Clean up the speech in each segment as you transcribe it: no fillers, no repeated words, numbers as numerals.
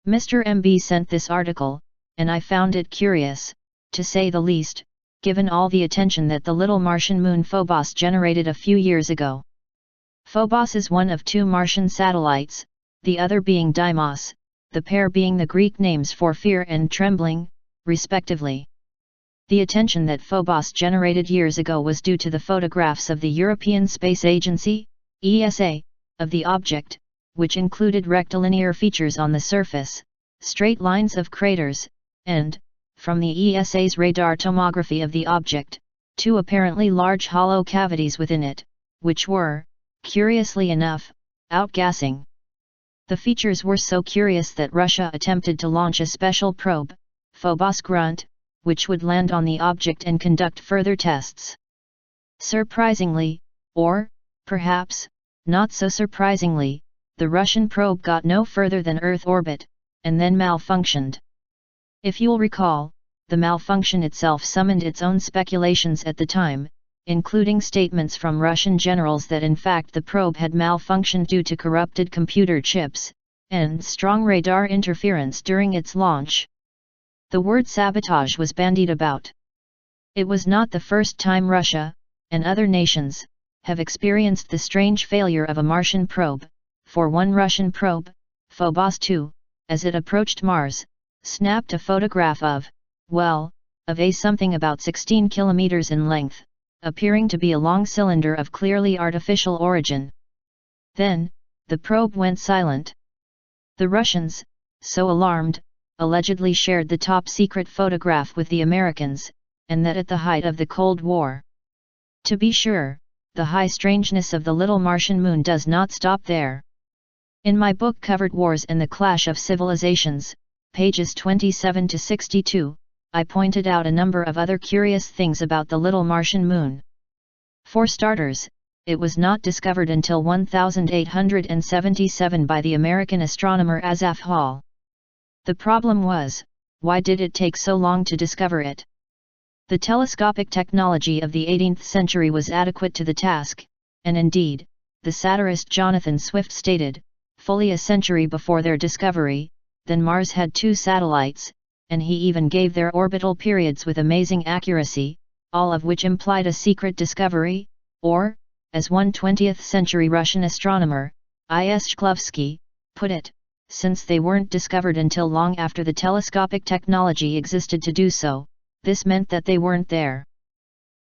Mr. MB sent this article, and I found it curious, to say the least, given all the attention that the little Martian moon Phobos generated a few years ago. Phobos is one of two Martian satellites, the other being Deimos, the pair being the Greek names for fear and trembling, respectively. The attention that Phobos generated years ago was due to the photographs of the European Space Agency, ESA, of the object, which included rectilinear features on the surface, straight lines of craters, and, from the ESA's radar tomography of the object, two apparently large hollow cavities within it, which were, curiously enough, outgassing. The features were so curious that Russia attempted to launch a special probe, Phobos Grunt, which would land on the object and conduct further tests. Surprisingly, or, perhaps, not so surprisingly, the Russian probe got no further than Earth orbit, and then malfunctioned. If you'll recall, the malfunction itself summoned its own speculations at the time, including statements from Russian generals that in fact the probe had malfunctioned due to corrupted computer chips, and strong radar interference during its launch. The word sabotage was bandied about. It was not the first time Russia, and other nations, have experienced the strange failure of a Martian probe, for one Russian probe, Phobos 2, as it approached Mars, snapped a photograph of a something about 16 kilometers in length, appearing to be a long cylinder of clearly artificial origin. Then, the probe went silent. The Russians, so alarmed, allegedly shared the top-secret photograph with the Americans, and that at the height of the Cold War. To be sure, the high strangeness of the little Martian moon does not stop there. In my book Covered Wars and the Clash of Civilizations, pages 27 to 62, I pointed out a number of other curious things about the little Martian moon. For starters, it was not discovered until 1877 by the American astronomer Asaph Hall. The problem was, why did it take so long to discover it? The telescopic technology of the 18th century was adequate to the task, and indeed, the satirist Jonathan Swift stated, fully a century before their discovery, then Mars had two satellites, and he even gave their orbital periods with amazing accuracy, all of which implied a secret discovery, or, as one 20th century Russian astronomer, I.S. Shklovsky, put it, since they weren't discovered until long after the telescopic technology existed to do so, this meant that they weren't there.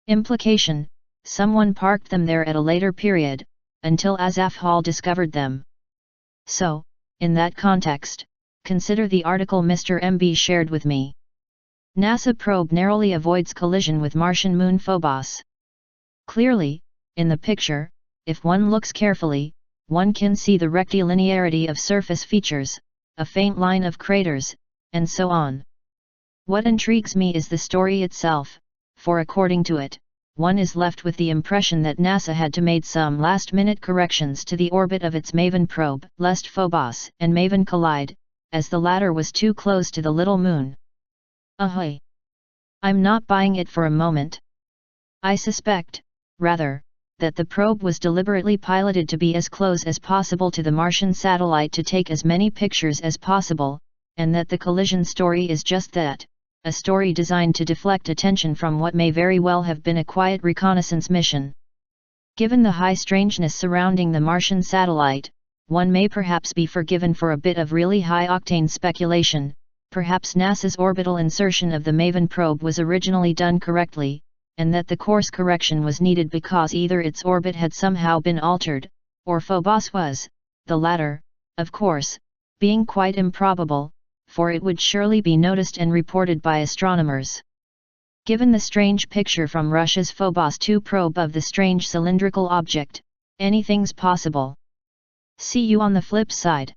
Implication: someone parked them there at a later period, until Asaph Hall discovered them. So, in that context, consider the article Mr. MB shared with me. NASA probe narrowly avoids collision with Martian moon Phobos. Clearly, in the picture, if one looks carefully, one can see the rectilinearity of surface features, a faint line of craters, and so on. What intrigues me is the story itself, for according to it, one is left with the impression that NASA had to make some last-minute corrections to the orbit of its Maven probe, lest Phobos and Maven collide, as the latter was too close to the little moon. Ahoy! I'm not buying it for a moment. I suspect, rather, that the probe was deliberately piloted to be as close as possible to the Martian satellite to take as many pictures as possible, and that the collision story is just that, a story designed to deflect attention from what may very well have been a quiet reconnaissance mission. Given the high strangeness surrounding the Martian satellite, one may perhaps be forgiven for a bit of really high-octane speculation. Perhaps NASA's orbital insertion of the Maven probe was originally done correctly, and that the course correction was needed because either its orbit had somehow been altered, or Phobos was, the latter, of course, being quite improbable, for it would surely be noticed and reported by astronomers. Given the strange picture from Russia's Phobos 2 probe of the strange cylindrical object, anything's possible. See you on the flip side.